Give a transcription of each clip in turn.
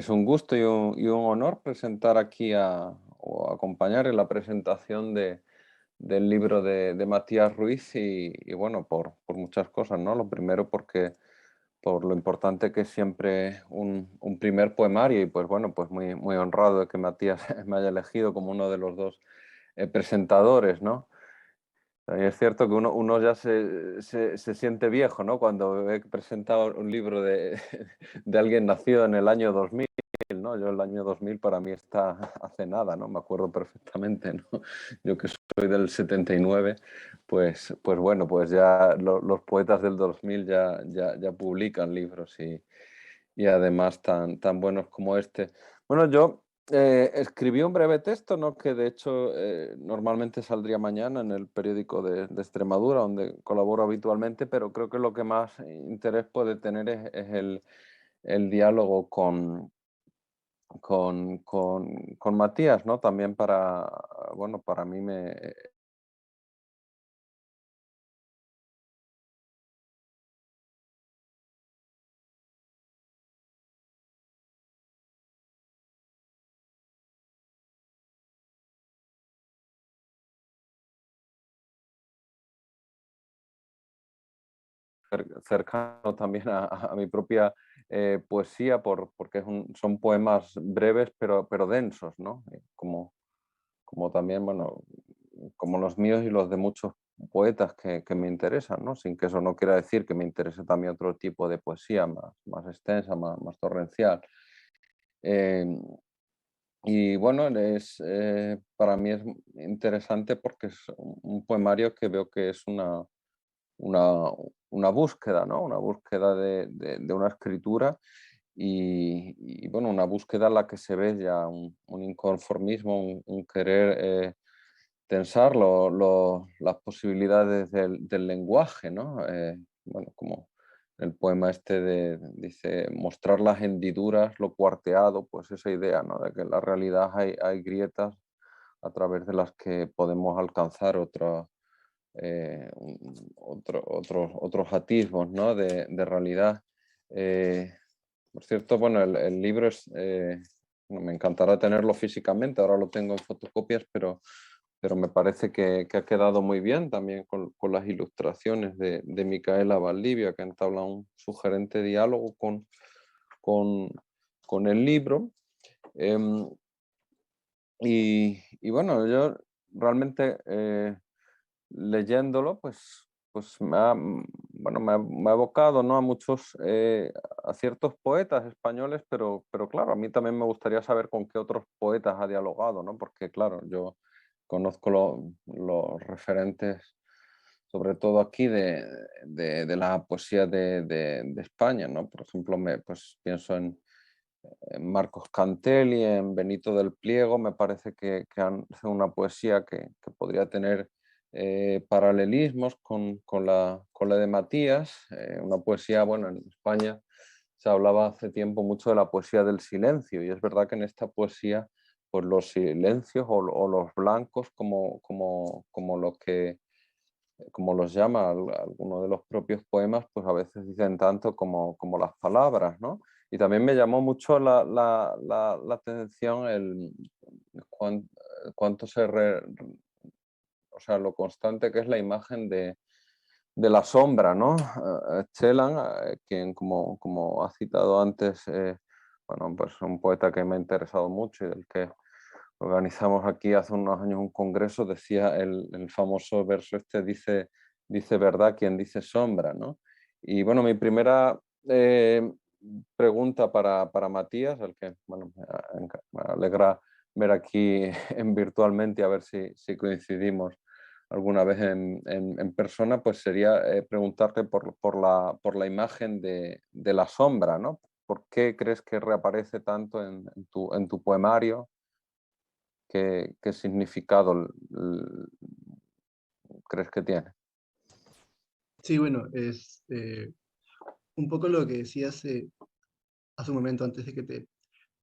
Es un gusto y un honor presentar aquí o acompañar en la presentación del libro de Matías Ruiz y bueno, por muchas cosas, ¿no? Lo primero porque por lo importante que es siempre un primer poemario y pues bueno, pues muy, muy honrado de que Matías me haya elegido como uno de los dos presentadores, ¿no? Y es cierto que uno ya se siente viejo, ¿no? Cuando he presentado un libro de alguien nacido en el año 2000, ¿no? Yo el año 2000 para mí está hace nada, ¿no? Me acuerdo perfectamente, ¿no? Yo que soy del 79, pues bueno, pues ya los poetas del 2000 ya publican libros y además tan buenos como este. Bueno, yo escribí un breve texto, ¿no? Que de hecho normalmente saldría mañana en el periódico de Extremadura, donde colaboro habitualmente, pero creo que lo que más interés puede tener es el diálogo con Matías, ¿no? También bueno, para mí me cercano también a mi propia poesía porque son poemas breves pero densos, ¿no? Como también, bueno, como los míos y los de muchos poetas que me interesan, ¿no? Sin que eso no quiera decir que me interese también otro tipo de poesía más extensa, más torrencial. Eh, y bueno, para mí es interesante porque es un poemario que veo que es una, una búsqueda, ¿no? Una búsqueda de una escritura bueno, una búsqueda en la que se ve ya un inconformismo, un querer tensar las posibilidades del lenguaje, ¿no? Bueno, como el poema este dice, mostrar las hendiduras, lo cuarteado, pues esa idea, ¿no? De que en la realidad hay grietas a través de las que podemos alcanzar otros atisbos, ¿no? de realidad. Eh, por cierto, bueno, el libro bueno, me encantará tenerlo físicamente, ahora lo tengo en fotocopias, pero me parece que ha quedado muy bien también con las ilustraciones de Micaela Valdivia, que entabla un sugerente diálogo con, con el libro. Em, y bueno, yo realmente leyéndolo, pues bueno, me ha evocado, ¿no? A ciertos poetas españoles, pero claro, a mí también me gustaría saber con qué otros poetas ha dialogado, ¿no? Porque claro, yo conozco los referentes, sobre todo aquí, de la poesía de España, ¿no? Por ejemplo, pues pienso en Marcos Cantelli, en Benito del Pliego, me parece que han hecho una poesía que podría tener paralelismos con la de Matías, una poesía, bueno, en España se hablaba hace tiempo mucho de la poesía del silencio y es verdad que en esta poesía pues los silencios o los blancos como lo que como los llama alguno de los propios poemas, pues a veces dicen tanto como las palabras, ¿no? Y también me llamó mucho la atención cuán- cuánto o sea, lo constante que es la imagen de la sombra, ¿no? Chelan, quien como ha citado antes, bueno, pues un poeta que me ha interesado mucho y del que organizamos aquí hace unos años un congreso, decía el famoso verso este, dice verdad quien dice sombra, ¿no? Y bueno, mi primera pregunta para Matías, al que bueno, me alegra ver aquí virtualmente a ver si coincidimos alguna vez en persona, pues sería preguntarte por la imagen de la sombra, ¿no? ¿Por qué crees que reaparece tanto en tu poemario? ¿Qué significado crees que tiene? Sí, bueno, es un poco lo que decías hace un momento antes de que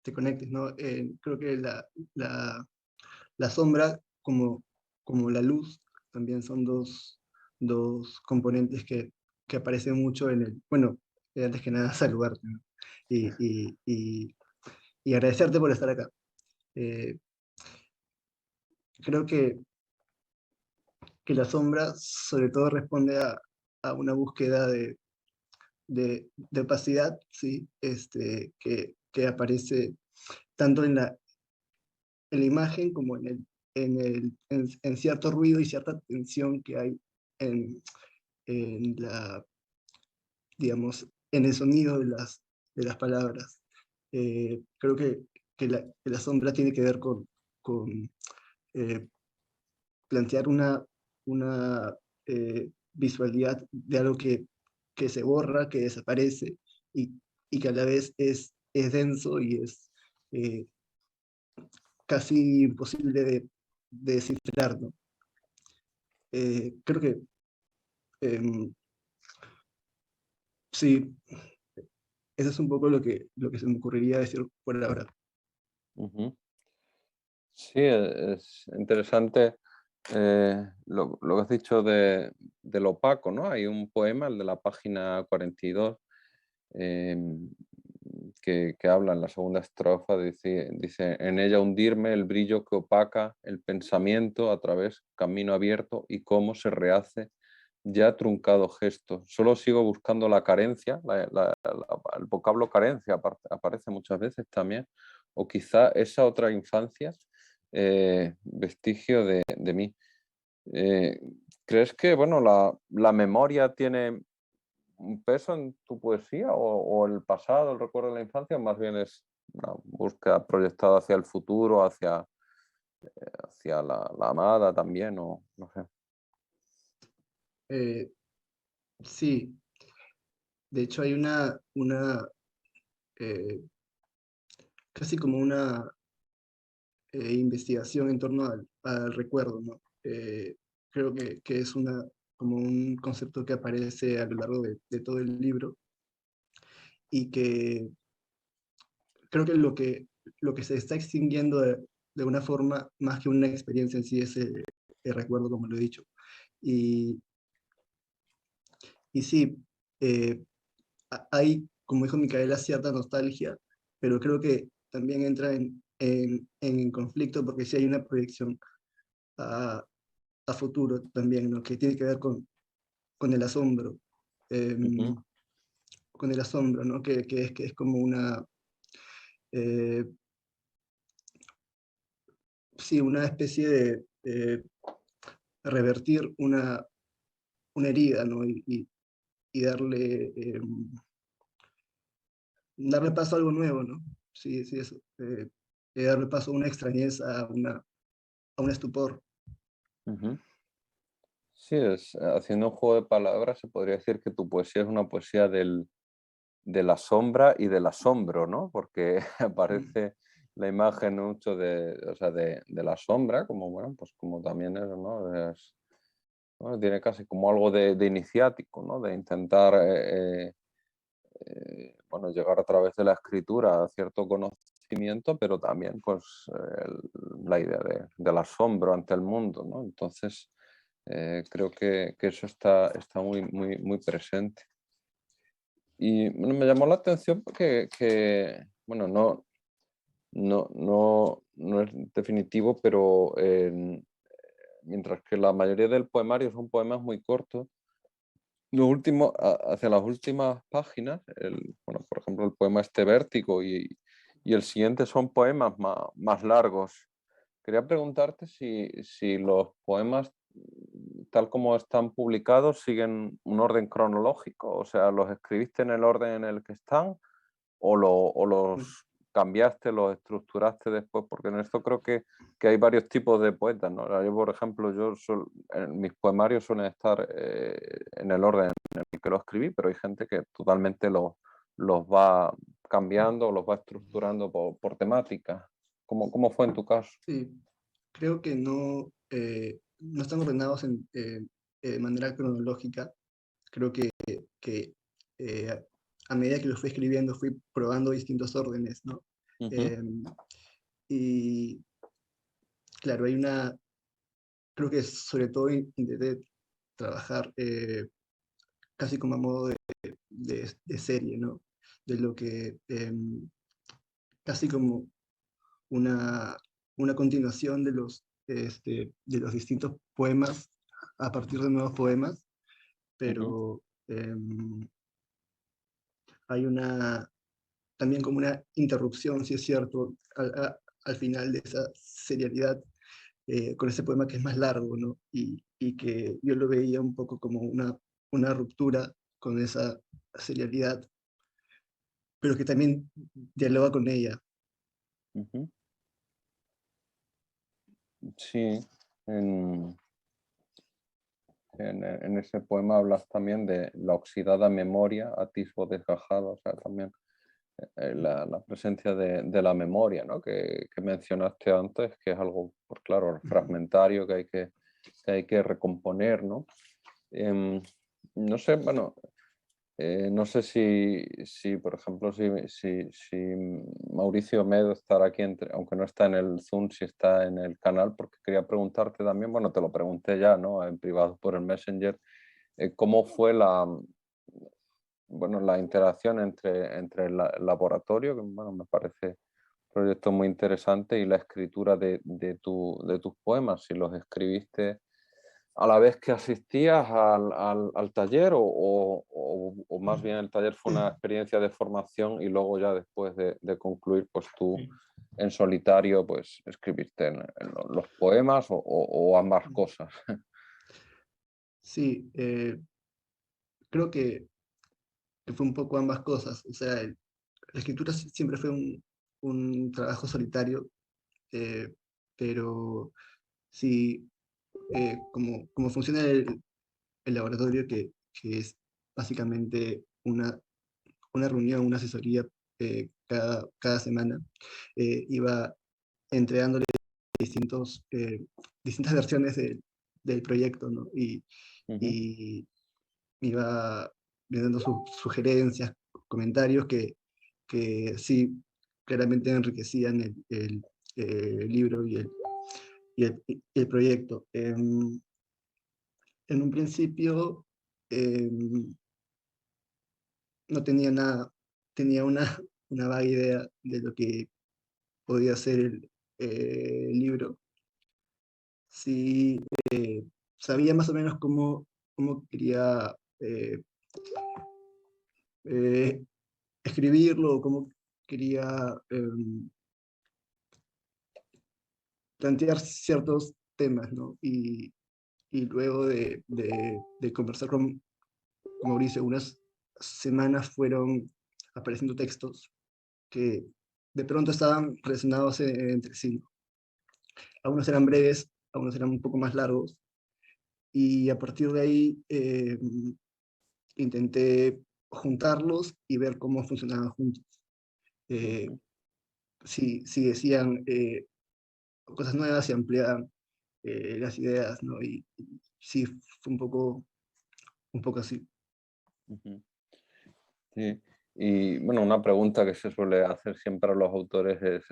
te conectes, ¿no? Creo que la sombra como la luz también son dos componentes que aparecen mucho en el... Bueno, antes que nada saludarte, ¿no? Y, y, y, y agradecerte por estar acá. Eh, Creo que la sombra sobre todo responde a una búsqueda de opacidad, ¿sí? Que aparece tanto en la imagen como en cierto ruido y cierta tensión que hay en, en la, digamos, en el sonido de las palabras. Creo que la sombra tiene que ver con eh, plantear una visualidad de algo que se borra, que desaparece y que a la vez es denso y es eh, casi imposible de descifrar, ¿no? Creo que em, sí, eso es un poco lo que se me ocurriría decir por ahora. Ujú. Sí, es interesante lo que has dicho del opaco, ¿no? Hay un poema, el de la página 42, em, que habla en la segunda estrofa, dice, en ella hundirme el brillo que opaca el pensamiento a través camino abierto y cómo se rehace ya truncado gesto. Solo sigo buscando la carencia, el vocablo carencia aparece muchas veces también, o quizá esa otra infancia, vestigio de mí. Eh, ¿Crees que bueno, la memoria tiene un peso en tu poesía o el pasado, el recuerdo de la infancia, o más bien es una búsqueda proyectada hacia el futuro, hacia la amada también, o no sé? Eh, sí, de hecho hay eh, casi como una investigación en torno al recuerdo, ¿no? Creo que es como un concepto que aparece a lo largo de todo el libro y que creo que lo que se está extinguiendo de una forma más que una experiencia en sí es el recuerdo, como lo he dicho. Y, y sí, eh, hay, como dijo Micaela, cierta nostalgia, pero creo que también entra en conflicto porque sí hay una proyección a, a futuro también, ¿no? Que tiene que ver con el asombro, Ujú, em, con el asombro, ¿no? Que es como eh, sí, una especie de revertir una herida, ¿no? Y darle paso a algo nuevo, ¿no? Sí, sí, eso. Darle paso a una extrañeza, a un estupor. ujú. Sí, haciendo un juego de palabras, se podría decir que tu poesía es una poesía de la sombra y del asombro, ¿no? Porque Mm, aparece la imagen mucho o sea, de la sombra, como bueno, pues como también es, ¿no? Bueno, tiene casi como algo de iniciático, ¿no? De intentar bueno, llegar a través de la escritura a cierto conocimiento, pero también pues la idea del asombro ante el mundo, ¿no? Entonces, creo que eso está muy presente. Y bueno, me llamó la atención porque bueno, no es definitivo, pero mientras que la mayoría del poemario son poemas muy cortos, hacia las últimas páginas, bueno, por ejemplo, el poema este Vértigo y el siguiente son poemas más largos. Quería preguntarte si los poemas, tal como están publicados, siguen un orden cronológico, o sea, ¿los escribiste en el orden en el que están o mm, los cambiaste, los estructuraste después? Porque en esto creo que hay varios tipos de poetas, ¿no? Yo, por ejemplo, mis poemarios suelen estar en el orden en el que lo escribí, pero hay gente que totalmente los va cambiando o los va estructurando por temática. ¿Cómo fue en tu caso? sí, creo que no están ordenados de manera cronológica. Creo que eh, a medida que lo fui escribiendo fui probando distintos órdenes, ¿no? Ujú, Em, y claro, creo que sobre todo intenté trabajar casi como a modo de serie, ¿no? De lo que casi como una, una continuación de los distintos poemas a partir de nuevos poemas, Ujú, pero hay también como una interrupción, si es cierto, al final de esa serialidad, con ese poema que es más largo, ¿no? Y que yo lo veía un poco como una ruptura con esa serialidad, pero que también dialoga con ella. ujú. Sí, en, en ese poema hablas también de la oxidada memoria, atisbo desgajado, o sea, también la presencia de la memoria, ¿no? Que mencionaste antes, que es algo, pues claro, Ujú. fragmentario que hay que recomponer, ¿no? Em, no sé, bueno, no sé si, por ejemplo, si Mauricio Medo estará aquí, aunque no está en el Zoom, si está en el canal, porque quería preguntarte también, bueno, te lo pregunté ya, ¿no? En privado por el Messenger, ¿cómo fue bueno, la interacción entre el laboratorio, que bueno, me parece un proyecto muy interesante, y la escritura de tus poemas? Si los escribiste a la vez que asistías al taller o más bien el taller fue una experiencia de formación y luego ya después de concluir, pues tú en solitario, pues escribiste en los poemas o ambas cosas. Sí, creo que fue un poco ambas cosas. O sea, la escritura siempre fue un trabajo solitario, eh, pero sí, como funciona el laboratorio, que es básicamente una reunión, una asesoría cada semana, iba entregándole distintas versiones del proyecto, ¿no? Ujú, Y iba dando sus sugerencias, comentarios que sí claramente enriquecían el libro y el proyecto. En un principio no tenía nada, tenía una vaga idea de lo que podía ser el libro. Sí, sabía más o menos cómo quería eh, escribirlo, cómo quería plantear ciertos temas, ¿no? Y luego de conversar con Mauricio, unas semanas fueron apareciendo textos que de pronto estaban relacionados entre sí. Algunos eran breves, algunos eran un poco más largos, y a partir de ahí intenté juntarlos y ver cómo funcionaban juntos. Eh, ujú, si decían cosas nuevas, si ampliaban las ideas, ¿no? Y sí, fue un poco así. ujú. Sí. Y bueno, una pregunta que se suele hacer siempre a los autores es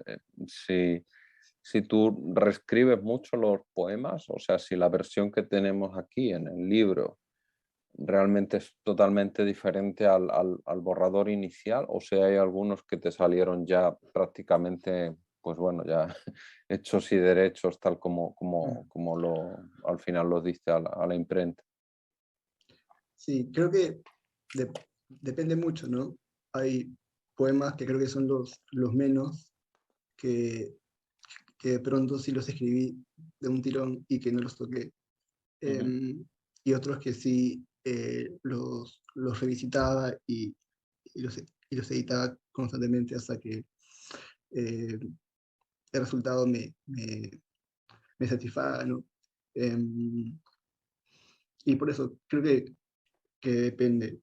si tú reescribes mucho los poemas, o sea, si la versión que tenemos aquí en el libro realmente es totalmente diferente al borrador inicial, o sea, hay algunos que te salieron ya prácticamente, pues bueno, ya hechos y derechos, tal como al final los diste a la imprenta. Sí, creo que depende mucho, ¿no? Hay poemas que creo que son los menos, que, que de pronto sí los escribí de un tirón y que no los toqué. Ujú, Y otros que sí los revisitaba y los editaba constantemente hasta que eh, el resultado me satisfaga, ¿no? Em, y por eso creo que depende.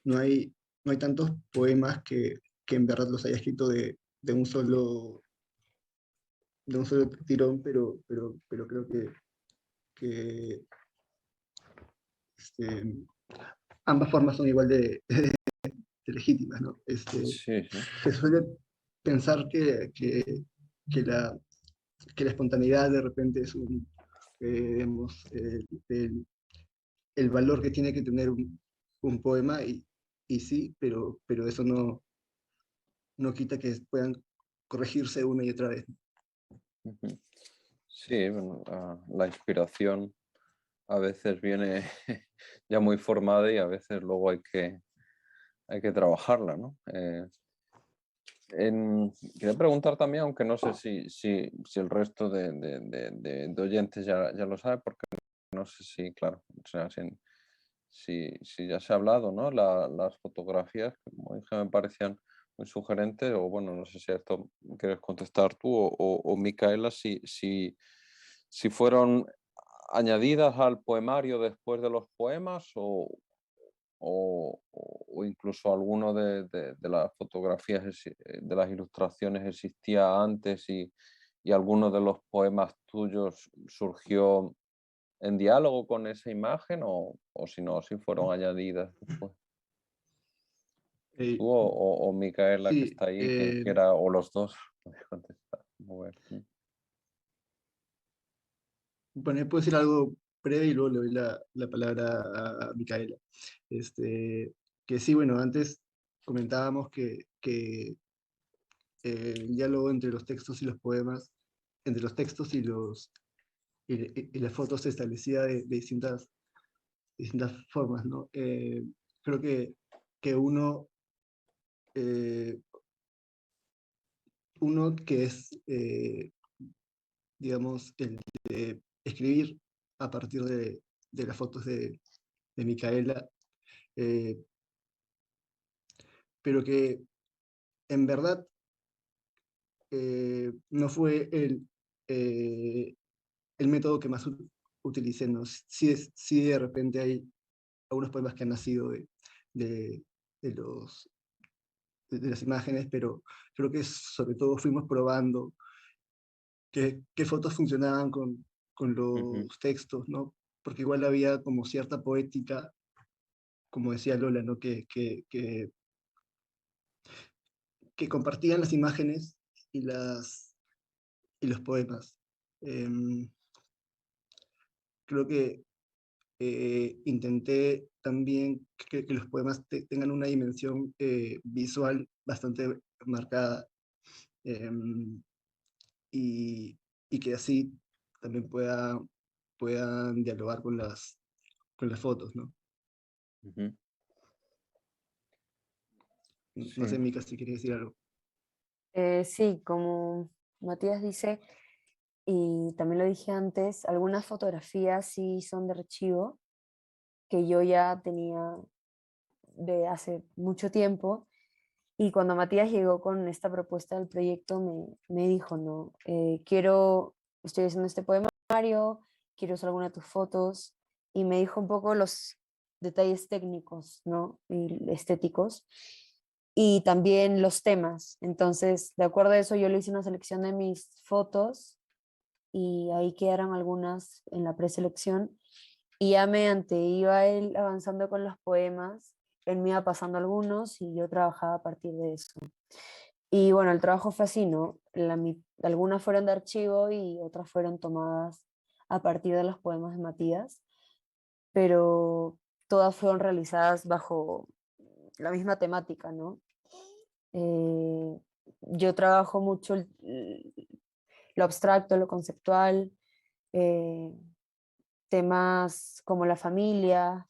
No hay tantos poemas que en verdad los haya escrito de un solo, de un solo tirón, pero creo que este, ambas formas son igual de legítimas, ¿no? sí, sí. Se suele pensar que la, que la espontaneidad de repente es digamos, el valor que tiene que tener un poema y sí, pero eso no quita que puedan corregirse una y otra vez. Ujú. Sí, bueno, la inspiración a veces viene ya muy formada y a veces luego hay que trabajarla, ¿no? Quería preguntar también, aunque no sé si el resto de oyentes ya lo sabe, porque no sé si, claro, o sea, si ya se ha hablado, ¿no? Las fotografías, que como dije, me parecían muy sugerentes, o bueno, no sé si a esto quieres contestar tú o Micaela, si fueron añadidas al poemario después de los poemas o incluso alguno de las fotografías, de las ilustraciones existía antes y alguno de los poemas tuyos surgió en diálogo con esa imagen o si no, si fueron añadidas después. Eh, Tú o Micaela que sí, está ahí, que era, o los dos, podéis contestar. Como ver. bueno, puedo decir algo breve y luego le doy la palabra a Micaela. Que sí, bueno, antes comentábamos que el diálogo entre los textos y los poemas, entre los textos y las fotos se establecía de distintas formas, ¿no? Creo que eh, uno que es, digamos, el de escribir a partir de las fotos de Micaela, eh, pero que en verdad no fue el método que más utilicé, ¿no? Sí de repente hay algunos poemas que han nacido de, de los, de las imágenes, pero creo que sobre todo fuimos probando qué fotos funcionaban con Ujú, los textos, ¿no? Porque igual había como cierta poética, como decía Lola, ¿no? Que compartían las imágenes y, y los poemas. Em, Creo que intenté también que los poemas tengan una dimensión visual bastante marcada, em, y, y que así también puedan dialogar con las fotos, ¿no? ujú. No sé, Sí. Mica, si quieres decir algo. Sí, como Matías dice, y también lo dije antes, algunas fotografías sí son de archivo que yo ya tenía de hace mucho tiempo. Y cuando Matías llegó con esta propuesta del proyecto, me dijo, no, estoy haciendo este poemario, quiero usar alguna de tus fotos, y me dijo un poco los detalles técnicos, ¿no? Y estéticos, y también los temas. Entonces, de acuerdo a eso, yo le hice una selección de mis fotos y ahí quedaron algunas en la preselección. Y ya mediante iba él avanzando con los poemas, él me iba pasando algunos y yo trabajaba a partir de eso. Y bueno, el trabajo fue así, ¿no? Algunas fueron de archivo y otras fueron tomadas a partir de los poemas de Matías, pero todas fueron realizadas bajo la misma temática, ¿no? Eh, yo trabajo mucho lo abstracto, lo conceptual, eh, temas como la familia,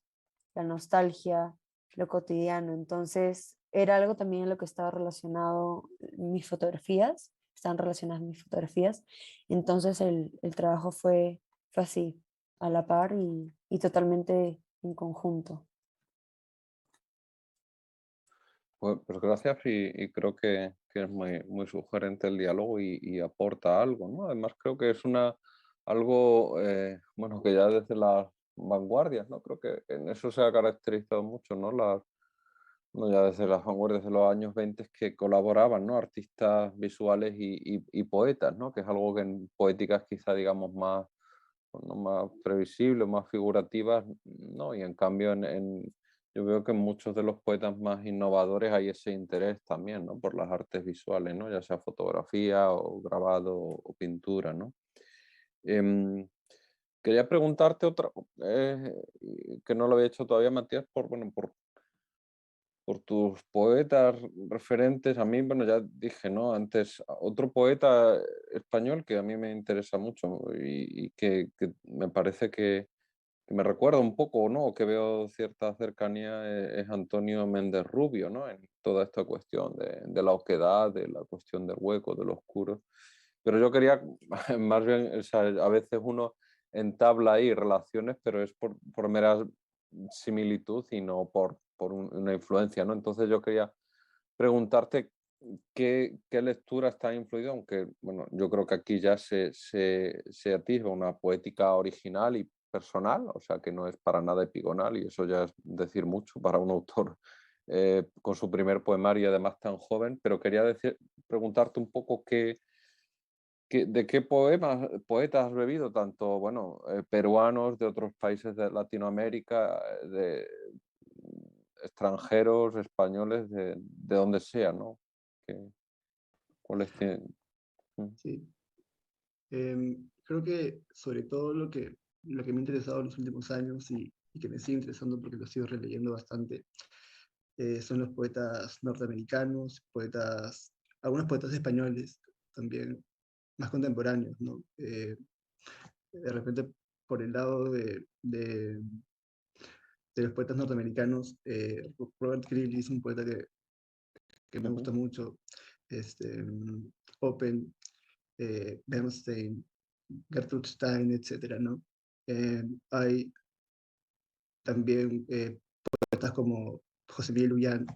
la nostalgia, lo cotidiano. Entonces, era algo también en lo que estaba relacionado mis fotografías, estaban relacionadas mis fotografías. Entonces, el trabajo fue así, a la par y totalmente en conjunto. Pues gracias y creo que es muy sugerente el diálogo y aporta algo, ¿no? Además creo que es algo, bueno, que ya desde las vanguardias, ¿no? Creo que en eso se ha caracterizado mucho, ¿no? No, ya desde las vanguardias de los años 20 que colaboraban, ¿no? Artistas visuales y poetas, ¿no? Que es algo que en poéticas quizá, digamos, más, ¿no? Más previsibles, más figurativas, ¿no? Y en cambio yo veo que en muchos de los poetas más innovadores hay ese interés también, ¿no? Por las artes visuales, ¿no? Ya sea fotografía o grabado o pintura, ¿no? Em, Quería preguntarte otra, que no lo había hecho todavía, Matías, por, bueno, por tus poetas referentes. A mí, bueno, ya dije, ¿no? Antes, otro poeta español que a mí me interesa mucho y que me parece que me recuerda un poco, ¿no? Que veo cierta cercanía es Antonio Méndez Rubio, ¿no? En toda esta cuestión de la oquedad, de la cuestión del hueco, del oscuro. Pero yo quería, más bien, o sea, a veces uno entabla ahí relaciones, pero es por mera similitud y no por una influencia, ¿no? Entonces yo quería preguntarte qué lecturas te han influido, aunque, bueno, yo creo que aquí ya se atisba una poética original y personal, o sea, que no es para nada epigonal, y eso ya es decir mucho para un autor con su primer poemario y además tan joven, pero quería preguntarte un poco de qué poetas has bebido, tanto, bueno, peruanos, de otros países de Latinoamérica, de extranjeros, españoles, de donde sea, ¿no? Que, ¿cuáles tienen? Mm, Sí. Creo que sobre todo lo que me ha interesado en los últimos años y que me sigue interesando porque lo sigo releyendo bastante, son los poetas norteamericanos, algunos poetas españoles también, más contemporáneos, ¿no? De repente, por el lado de los poetas norteamericanos, Robert Greeley es un poeta que me ujú, gusta mucho, este, Open, Bernstein, Gertrude Stein, etcétera, ¿no? Hay también poetas como José Miguel Ullán,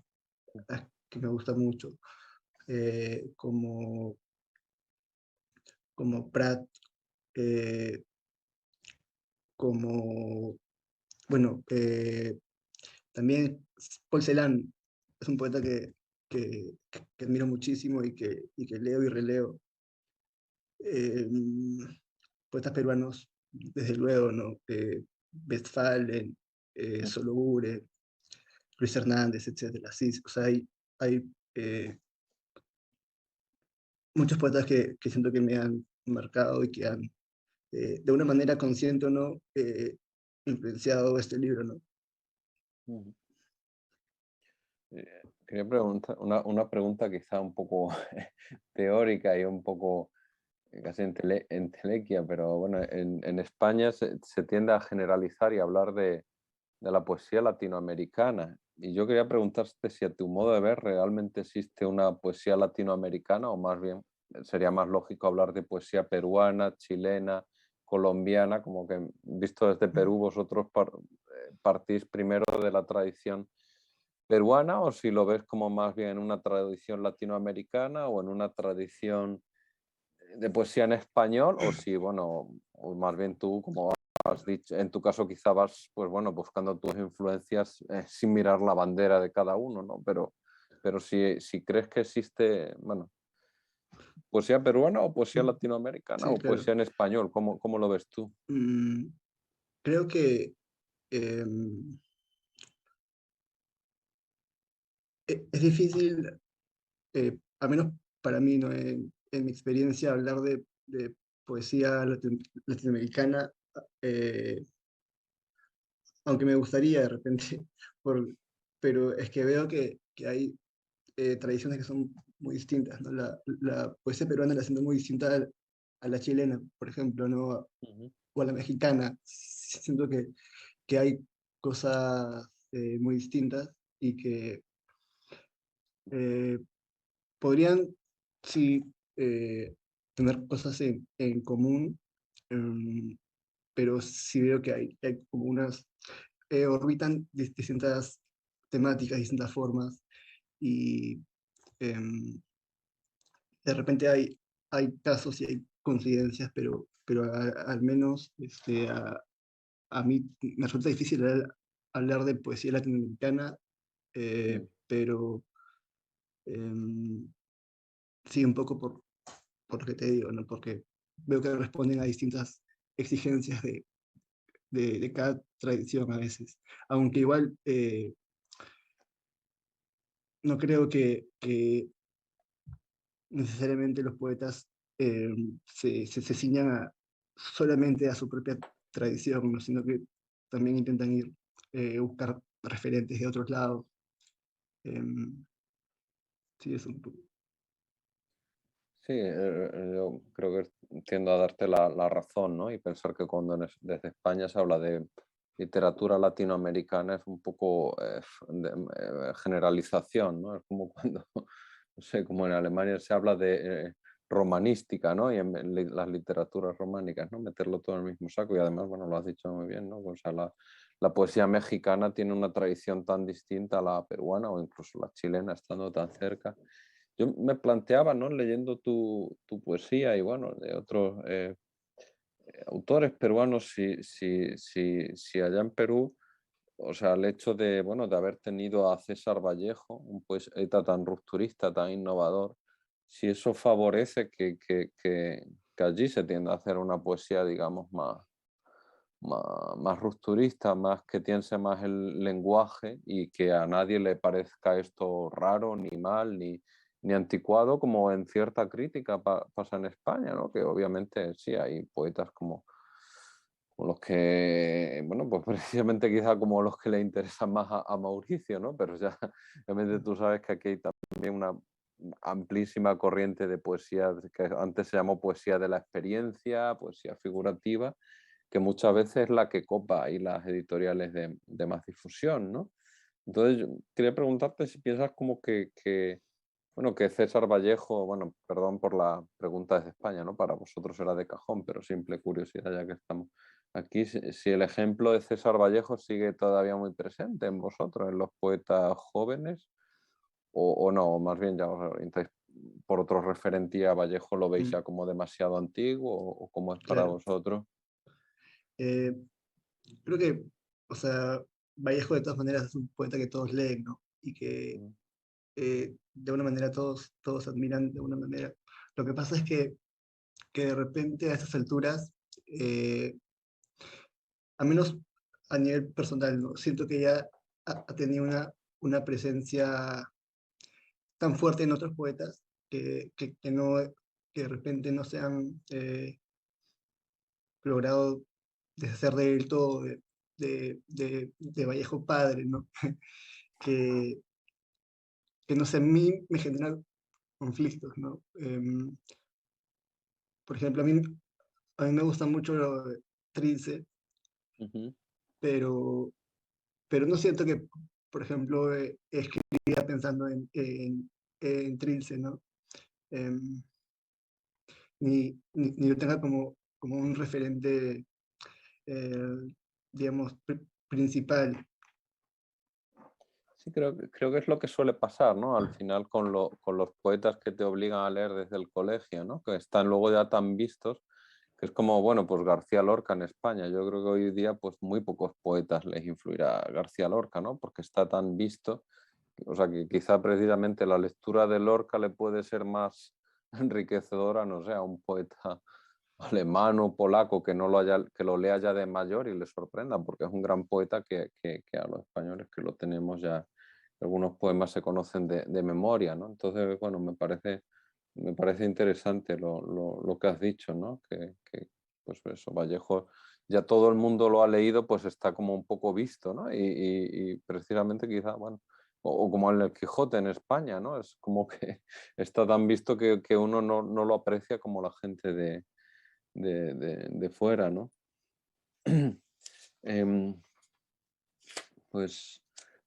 que me gusta mucho, eh, como, como Pratt, eh, como, bueno, también Paul Celan es un poeta que admiro muchísimo y que leo y releo. Eh, Poetas peruanos, desde luego, ¿no? Westphalen, ujú, Solobure, Luis Hernández, etcétera. Sí, o sea, hay muchos poetas que siento que me han marcado y que han, de una manera consciente o no, influenciado este libro, ¿no? ujú. Quería preguntar una pregunta quizá un poco teórica y un poco casi entelequia, pero bueno, en España se tiende a generalizar y hablar de la poesía latinoamericana. Y yo quería preguntarte si a tu modo de ver realmente existe una poesía latinoamericana o más bien sería más lógico hablar de poesía peruana, chilena, colombiana, como que visto desde Perú vosotros partís primero de la tradición peruana o si lo ves como más bien en una tradición latinoamericana o en una tradición de poesía en español o si, bueno, o más bien tú, como has dicho, en tu caso quizá vas, pues bueno, buscando tus influencias sin mirar la bandera de cada uno, ¿no? Pero si crees que existe, bueno, poesía peruana o poesía Sí, latinoamericana sí, o claro. poesía en español, ¿cómo lo ves tú? Mm, creo que eh, es difícil, al menos para mí, ¿no? En mi experiencia, hablar de poesía latinoamericana, eh, aunque me gustaría de repente, por, pero es que veo que hay tradiciones que son muy distintas, ¿no? La poesía peruana la siento muy distinta a la chilena, por ejemplo, ¿no? Ujú, O a la mexicana. Siento que hay cosas muy distintas y que eh, podrían, sí, tener cosas en común, em, pero sí veo que hay como unas, orbitan distintas temáticas, distintas formas, y em, de repente hay casos y hay coincidencias, pero al menos a mí me resulta difícil hablar de poesía latinoamericana, mm, pero em, sí, un poco por lo que te digo, ¿no? Porque veo que responden a distintas exigencias de cada tradición a veces. Aunque igual no creo que necesariamente los poetas se ciñan solamente a su propia tradición, ¿no? Sino que también intentan buscar referentes de otros lados. Sí, es un poco. Sí, yo creo que tiendo a darte la razón, ¿no? Y pensar que cuando desde España se habla de literatura latinoamericana es un poco generalización, ¿no? Es como cuando, no sé, como en Alemania se habla de romanística, ¿no? Y en las literaturas románicas, ¿no? Meterlo todo en el mismo saco y además, bueno, lo has dicho muy bien, ¿no? O sea, la poesía mexicana tiene una tradición tan distinta a la peruana o incluso la chilena, estando tan cerca. Yo me planteaba, ¿no? Leyendo tu poesía y bueno, de otros autores peruanos, si allá en Perú, o sea, el hecho de, bueno, de haber tenido a César Vallejo, un poeta tan rupturista, tan innovador, si eso favorece que allí se tienda a hacer una poesía, digamos, más rupturista, más que piense más el lenguaje y que a nadie le parezca esto raro, ni mal, ni anticuado, como en cierta crítica pasa en España, ¿no? Que obviamente sí, hay poetas como los que, bueno, pues precisamente quizá como los que le interesan más a Mauricio, ¿no? Pero ya, obviamente tú sabes que aquí hay también una amplísima corriente de poesía que antes se llamó poesía de la experiencia, poesía figurativa, que muchas veces es la que copa ahí las editoriales de más difusión, ¿no? Entonces, yo quería preguntarte si piensas como bueno, que César Vallejo, bueno, perdón por la pregunta desde España, ¿no? Para vosotros era de cajón, pero simple curiosidad ya que estamos aquí, si el ejemplo de César Vallejo sigue todavía muy presente en vosotros, en los poetas jóvenes, o no, o más bien ya os orientáis por otro referente y a Vallejo lo veis Mm, ya como demasiado antiguo, o cómo es para claro. vosotros. Eh, Creo que, o sea, Vallejo de todas maneras es un poeta que todos leen, ¿no? Y que Mm, de una manera todos admiran de una manera. Lo que pasa es que de repente a estas alturas, eh, al menos a nivel personal, ¿no? Siento que ya ha tenido una presencia tan fuerte en otros poetas que no, que de repente no se han logrado deshacer de él todo, de Vallejo padre, ¿no? Que, que no sé, a mí me genera conflictos, ¿no? Por ejemplo, a mí me gusta mucho lo de Trilce, ujú. pero, pero no siento que, por ejemplo, escribía pensando en Trilce, ¿no? Em, ni lo tenga como un referente, eh, digamos, principal. Sí, creo que es lo que suele pasar, ¿no? Al final con los poetas que te obligan a leer desde el colegio, ¿no? Que están luego ya tan vistos, que es como, bueno, pues García Lorca en España. Yo creo que hoy día pues muy pocos poetas les influirá García Lorca, ¿no? Porque está tan visto, o sea que quizá precisamente la lectura de Lorca le puede ser más enriquecedora, no sé, a un poeta alemán o polaco que no que lo lea ya de mayor y le sorprenda, porque es un gran poeta que a los españoles que lo tenemos ya, algunos poemas se conocen de memoria, ¿no? Entonces, bueno, me parece interesante lo que has dicho, ¿no? Pues eso, Vallejo, ya todo el mundo lo ha leído, pues está como un poco visto, ¿no? Y precisamente quizá, bueno, o como el Quijote en España, ¿no? Es como que está tan visto que uno no lo aprecia como la gente de fuera, ¿no? Em, pues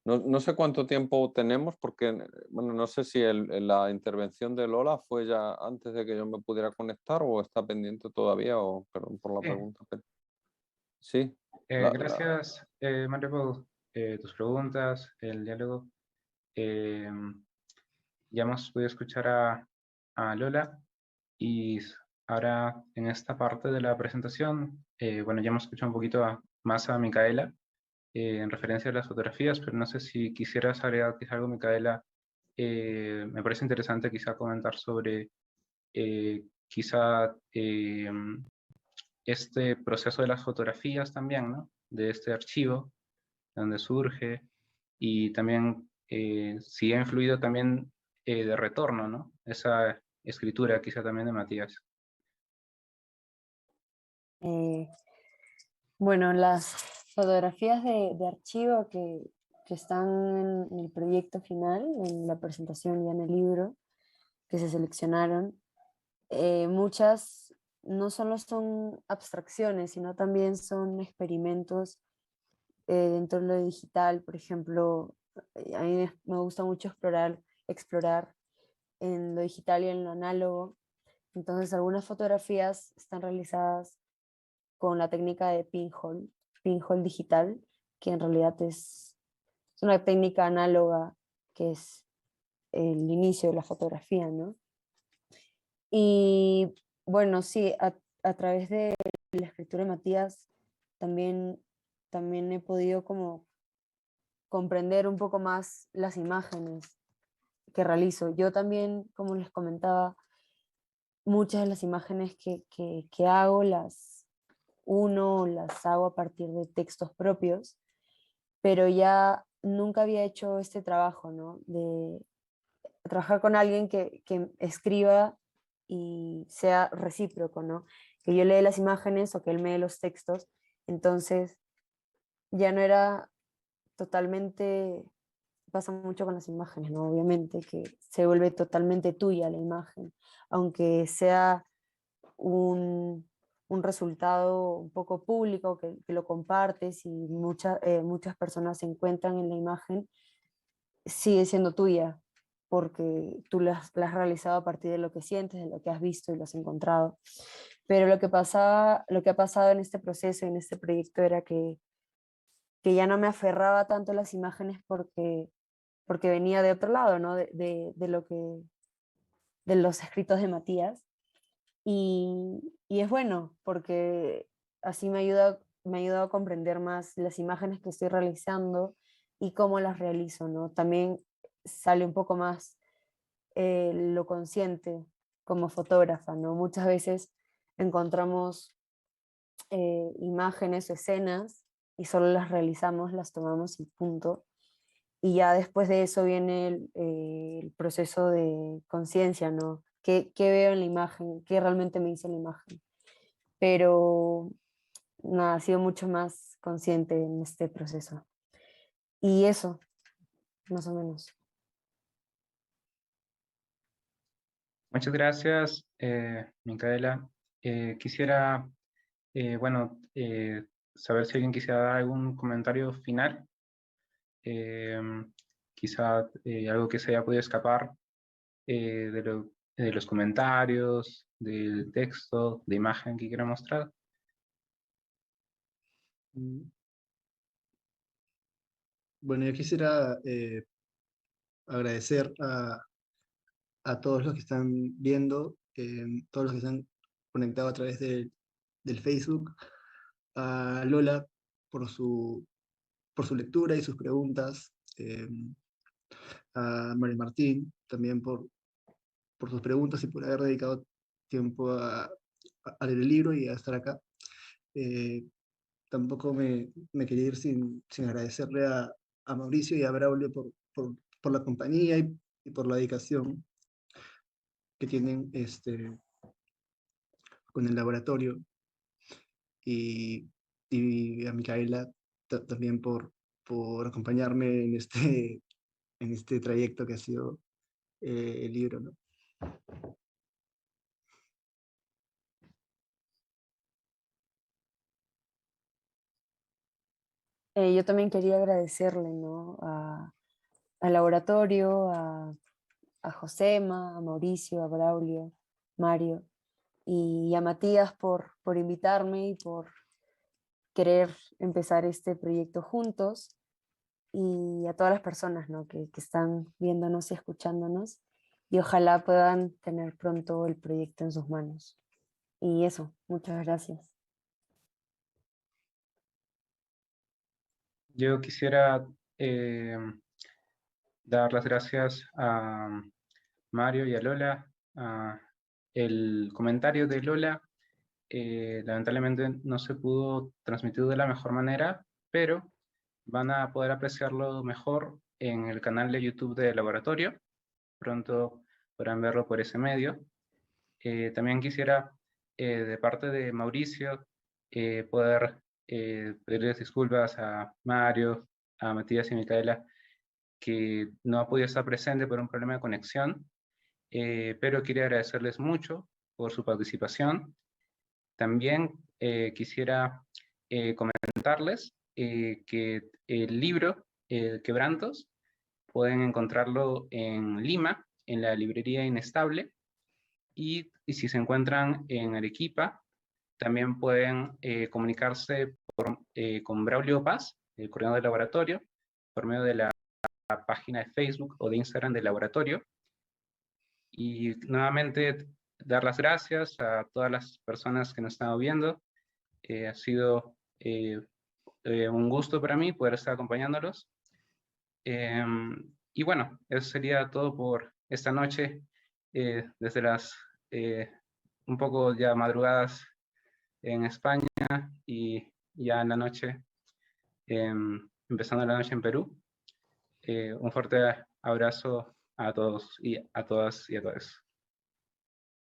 no sé cuánto tiempo tenemos porque, bueno, no sé si la intervención de Lola fue ya antes de que yo me pudiera conectar o está pendiente todavía, o perdón por la Sí, pregunta. Sí, la... gracias, Mario, por tus preguntas, el diálogo. Eh, ya hemos podido escuchar a Lola y ahora en esta parte de la presentación, bueno, ya hemos escuchado un poquito más a Micaela en referencia a las fotografías, pero no sé si quisieras agregar quizá algo, Micaela. Me parece interesante quizá comentar sobre quizá este proceso de las fotografías también, ¿no? De este archivo, de donde surge, y también si ha influido también de retorno, ¿no? Esa escritura quizá también de Matías. Bueno, las fotografías de archivo que están en el proyecto final, en la presentación ya en el libro, que se seleccionaron, muchas no solo son abstracciones, sino también son experimentos dentro de lo digital. Por ejemplo, a mí me gusta mucho explorar en lo digital y en lo análogo. Entonces, algunas fotografías están realizadas con la técnica de pinhole digital, que en realidad es una técnica análoga que es el inicio de la fotografía, ¿no? Y bueno, sí, a través de la escritura de Matías también he podido como comprender un poco más las imágenes que realizo. Yo también, como les comentaba, muchas de las imágenes que hago las hago a partir de textos propios, pero ya nunca había hecho este trabajo, ¿no? De trabajar con alguien que escriba y sea recíproco, ¿no? Que yo lea las imágenes o que él me dé los textos. Entonces, ya no era totalmente, pasa mucho con las imágenes, ¿no? Obviamente, que se vuelve totalmente tuya la imagen, aunque sea un resultado un poco público, que lo compartes y muchas personas se encuentran en la imagen, sigue siendo tuya, porque tú la has realizado a partir de lo que sientes, de lo que has visto y lo has encontrado. Pero lo que ha pasado en este proceso, en este proyecto, era que ya no me aferraba tanto a las imágenes porque venía de otro lado, ¿no? De los escritos de Matías. Y es bueno, porque así me ayuda a comprender más las imágenes que estoy realizando y cómo las realizo, ¿no? También sale un poco más lo consciente como fotógrafa, ¿no? Muchas veces encontramos imágenes o escenas y solo las realizamos, las tomamos y punto. Y ya después de eso viene el proceso de conciencia, ¿no? ¿Qué veo en la imagen? ¿Qué realmente me dice la imagen? Pero nada, ha sido mucho más consciente en este proceso. Y eso, más o menos. Muchas gracias, Micaela. Quisiera, bueno, saber si alguien quisiera dar algún comentario final. Eh, Quizá algo que se haya podido escapar de los comentarios, del texto, de imagen que quiera mostrar. Mm, Bueno, yo quisiera agradecer a todos los que están viendo, todos los que están conectados a través del Facebook, a Lola por su lectura y sus preguntas, a María Martín también por sus preguntas y por haber dedicado tiempo a leer el libro y a estar acá. Eh, Tampoco me quería ir sin agradecerle a Mauricio y a Braulio por la compañía y por la dedicación que tienen con el laboratorio y a Micaela también por acompañarme en este trayecto que ha sido el libro, ¿no? Yo también quería agradecerle, ¿no? Al laboratorio, a Josema, a Mauricio, a Braulio, Mario y a Matías por invitarme y por querer empezar este proyecto juntos, y a todas las personas, ¿no? que están viéndonos y escuchándonos, y ojalá puedan tener pronto el proyecto en sus manos. Y eso, muchas gracias. Yo quisiera dar las gracias a Mario y a Lola. El comentario de Lola lamentablemente no se pudo transmitir de la mejor manera, pero van a poder apreciarlo mejor en el canal de YouTube de Laboratorio. Pronto podrán verlo por ese medio. También quisiera, de parte de Mauricio, poder pedirles disculpas a Mario a Matías y Micaela, que no ha podido estar presente por un problema de conexión, pero quería agradecerles mucho por su participación. También quisiera comentarles que el libro Quebrantos pueden encontrarlo en Lima, en la librería Inestable, y si se encuentran en Arequipa, también pueden comunicarse con Braulio Paz, el coordinador del laboratorio, por medio de la página de Facebook o de Instagram del laboratorio. Y nuevamente dar las gracias a todas las personas que nos están viendo. Ha sido un gusto para mí poder estar acompañándolos. Y bueno, eso sería todo por esta noche, desde las un poco ya madrugadas en España y ya en la noche, empezando la noche en Perú. Un fuerte abrazo a todos y a todas y a todos.